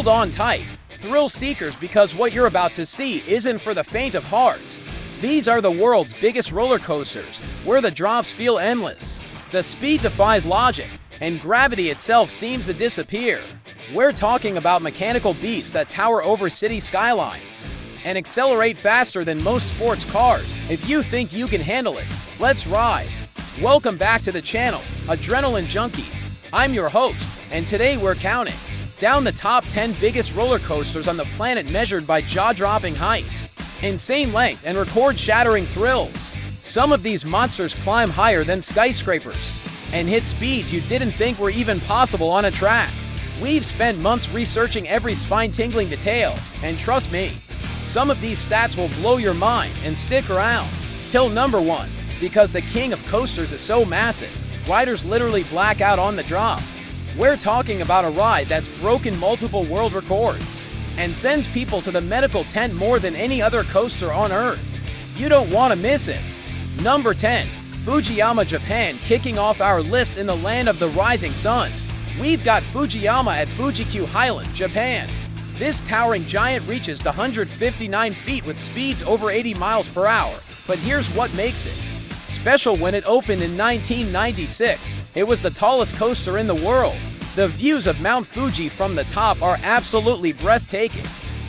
Hold on tight, thrill seekers, because what you're about to see isn't for the faint of heart. These are the world's biggest roller coasters, where the drops feel endless. The speed defies logic, and gravity itself seems to disappear. We're talking about mechanical beasts that tower over city skylines and accelerate faster than most sports cars. If you think you can handle it, let's ride. Welcome back to the channel, Adrenaline Junkies. I'm your host, and today we're counting down the top 10 biggest roller coasters on the planet, measured by jaw-dropping height, insane length, and record-shattering thrills. Some of these monsters climb higher than skyscrapers and hit speeds you didn't think were even possible on a track. We've spent months researching every spine-tingling detail, and trust me, some of these stats will blow your mind. And stick around till number 1, because the king of coasters is so massive, riders literally black out on the drop. We're talking about a ride that's broken multiple world records and sends people to the medical tent more than any other coaster on Earth. You don't want to miss it. Number 10. Fujiyama, Japan. Kicking off our list in the land of the rising sun, we've got Fujiyama at Fuji-Q Highland, Japan. This towering giant reaches to 159 feet with speeds over 80 miles per hour. But here's what makes it special. When it opened in 1996, it was the tallest coaster in the world. The views of Mount Fuji from the top are absolutely breathtaking,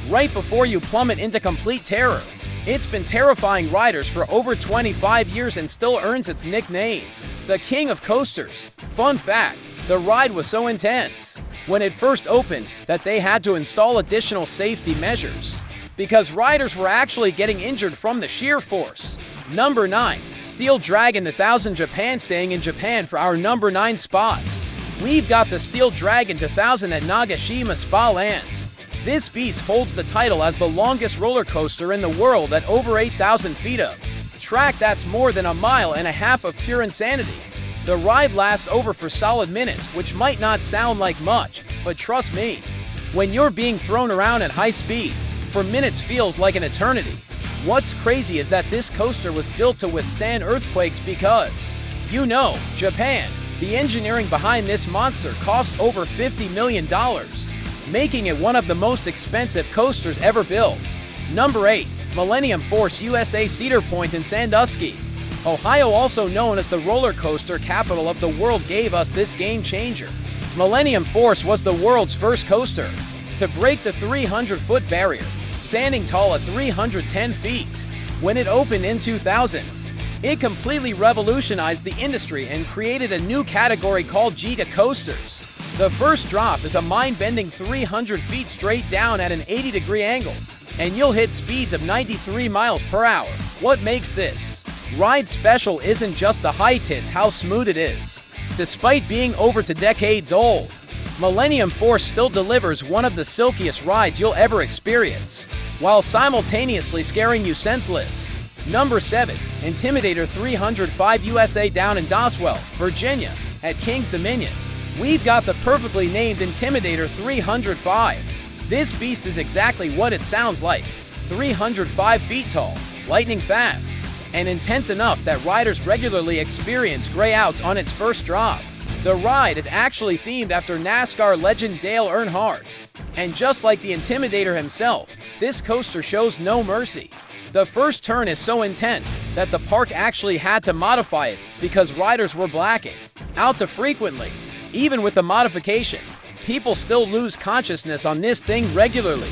right before you plummet into complete terror. It's been terrifying riders for over 25 years and still earns its nickname, the King of Coasters. Fun fact, the ride was so intense when it first opened that they had to install additional safety measures because riders were actually getting injured from the sheer force. Number 9. Steel Dragon 2000, Japan. Staying in Japan for our number 9 spot, we've got the Steel Dragon 2000 at Nagashima Spa Land. This beast holds the title as the longest roller coaster in the world at over 8,000 feet of track. That's more than a mile and a half of pure insanity. The ride lasts over for solid minutes, which might not sound like much, but trust me, when you're being thrown around at high speeds, for minutes feels like an eternity. What's crazy is that this coaster was built to withstand earthquakes because, Japan. The engineering behind this monster cost over $50 million, making it one of the most expensive coasters ever built. Number 8. Millennium Force USA, Cedar Point in Sandusky, Ohio. Also known as the roller coaster capital of the world, gave us this game changer. Millennium Force was the world's first coaster to break the 300-foot barrier, standing tall at 310 feet. When it opened in 2000, it completely revolutionized the industry and created a new category called Giga Coasters. The first drop is a mind-bending 300 feet straight down at an 80-degree angle, and you'll hit speeds of 93 miles per hour. What makes this ride special isn't just the height, it's how smooth it is. Despite being over 2 decades old, Millennium Force still delivers one of the silkiest rides you'll ever experience, while simultaneously scaring you senseless. Number 7. Intimidator 305 USA. Down in Doswell, Virginia, at Kings Dominion, we've got the perfectly named Intimidator 305. This beast is exactly what it sounds like, 305 feet tall, lightning fast, and intense enough that riders regularly experience grayouts on its first drop. The ride is actually themed after NASCAR legend Dale Earnhardt, and just like the Intimidator himself, this coaster shows no mercy. The first turn is so intense that the park actually had to modify it because riders were blacking out too frequently. Even with the modifications, people still lose consciousness on this thing regularly.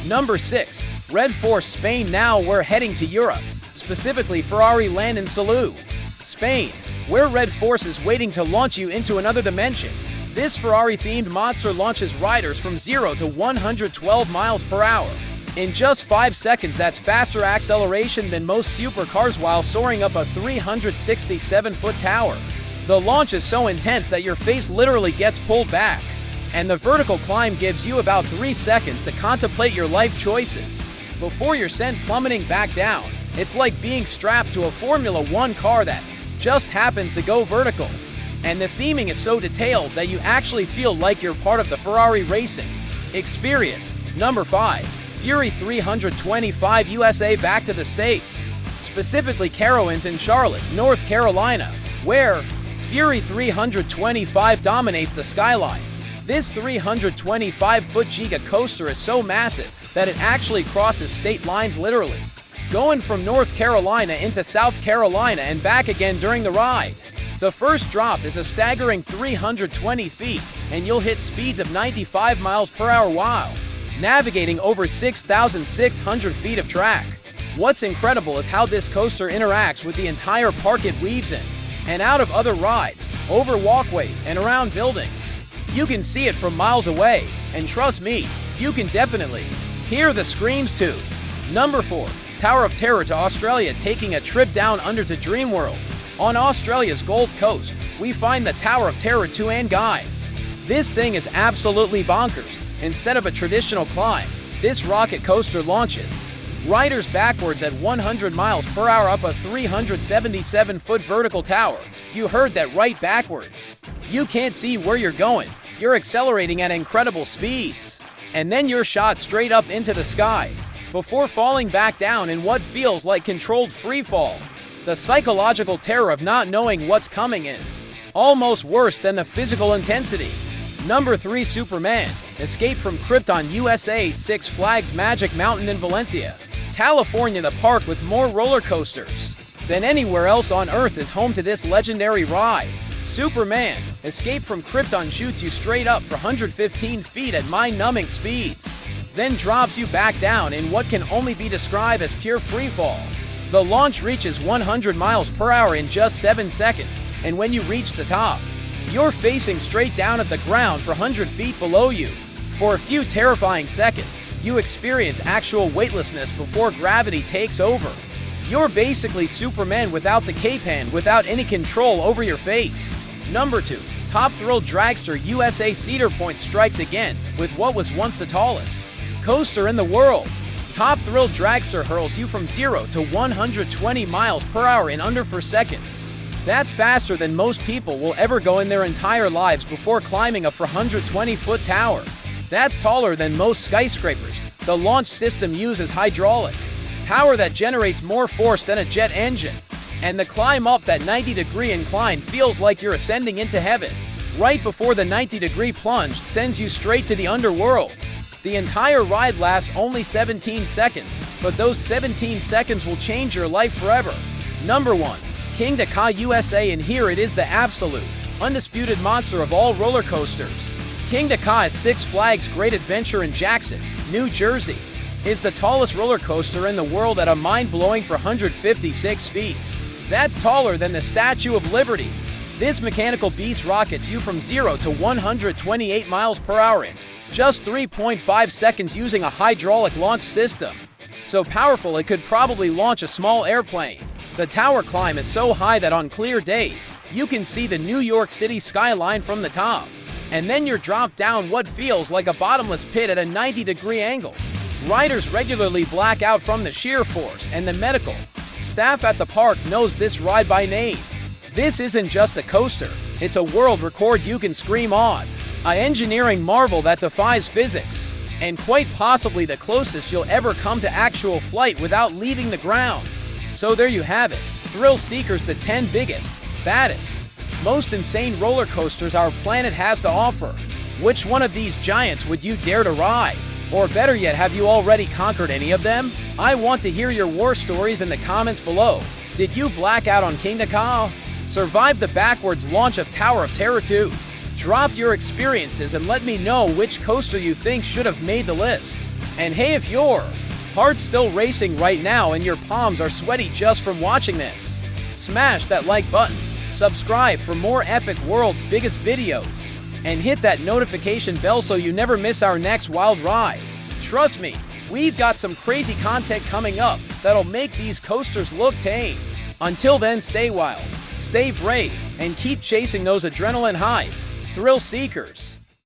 Number 6. Red Force, Spain. Now we're heading to Europe, specifically Ferrari Land in Salou, Spain, where Red Force is waiting to launch you into another dimension. This Ferrari-themed monster launches riders from 0 to 112 miles per hour in just 5 seconds. That's faster acceleration than most supercars while soaring up a 367-foot tower. The launch is so intense that your face literally gets pulled back, and the vertical climb gives you about 3 seconds to contemplate your life choices before you're sent plummeting back down. It's like being strapped to a Formula One car that just happens to go vertical, and the theming is so detailed that you actually feel like you're part of the Ferrari racing experience. Number 5. Fury 325 USA. Back to the States, specifically Carowinds in Charlotte, North Carolina, where Fury 325 dominates the skyline. This 325-foot Giga coaster is so massive that it actually crosses state lines literally, going from North Carolina into South Carolina and back again during the ride. The first drop is a staggering 320 feet, and you'll hit speeds of 95 miles per hour while navigating over 6,600 feet of track. What's incredible is how this coaster interacts with the entire park it weaves in and out of other rides, over walkways, and around buildings. You can see it from miles away, and trust me, you can definitely hear the screams too. Number 4. Tower of Terror to Australia, taking a trip down under to Dreamworld. On Australia's Gold Coast, we find the Tower of Terror 2, and guys, this thing is absolutely bonkers. Instead of a traditional climb, this rocket coaster launches riders backwards at 100 miles per hour up a 377-foot vertical tower. You heard that right, backwards. You can't see where you're going. You're accelerating at incredible speeds. And then you're shot straight up into the sky before falling back down in what feels like controlled freefall. The psychological terror of not knowing what's coming is almost worse than the physical intensity. Number 3. Superman, Escape from Krypton, USA. Six Flags Magic Mountain in Valencia, California. The park with more roller coasters than anywhere else on Earth is home to this legendary ride. Superman, Escape from Krypton shoots you straight up for 115 feet at mind-numbing speeds, then drops you back down in what can only be described as pure freefall. The launch reaches 100 miles per hour in just 7 seconds, and when you reach the top, you're facing straight down at the ground for 100 feet below you. For a few terrifying seconds, you experience actual weightlessness before gravity takes over. You're basically Superman without the cape and without any control over your fate. Number 2. Top Thrill Dragster, USA. Cedar Point strikes again with what was once the tallest coaster in the world. Top Thrill Dragster hurls you from 0 to 120 miles per hour in under 4 seconds. That's faster than most people will ever go in their entire lives before climbing a 420-foot tower. That's taller than most skyscrapers. The launch system uses hydraulic power that generates more force than a jet engine. And the climb up that 90-degree incline feels like you're ascending into heaven. Right before the 90-degree plunge sends you straight to the underworld. The entire ride lasts only 17 seconds, but those 17 seconds will change your life forever. Number 1. Kingda Ka, USA. And here it is, the absolute, undisputed monster of all roller coasters. Kingda Ka at Six Flags Great Adventure in Jackson, New Jersey, is the tallest roller coaster in the world at a mind-blowing 456 feet. That's taller than the Statue of Liberty. This mechanical beast rockets you from 0 to 128 miles per hour in just 3.5 seconds using a hydraulic launch system. So powerful it could probably launch a small airplane. The tower climb is so high that on clear days, you can see the New York City skyline from the top. And then you're dropped down what feels like a bottomless pit at a 90-degree angle. Riders regularly black out from the sheer force, and the medical staff at the park knows this ride by name. This isn't just a coaster, it's a world record you can scream on. An engineering marvel that defies physics, and quite possibly the closest you'll ever come to actual flight without leaving the ground. So there you have it, thrill seekers, the 10 biggest, baddest, most insane roller coasters our planet has to offer. Which one of these giants would you dare to ride? Or better yet, have you already conquered any of them? I want to hear your war stories in the comments below. Did you black out on Kingda Ka? Survive the backwards launch of Tower of Terror 2? Drop your experiences and let me know which coaster you think should have made the list. And hey, if your heart's still racing right now and your palms are sweaty just from watching this, smash that like button, subscribe for more epic world's biggest videos, and hit that notification bell so you never miss our next wild ride. Trust me, we've got some crazy content coming up that'll make these coasters look tame. Until then, stay wild, stay brave, and keep chasing those adrenaline highs, thrill seekers.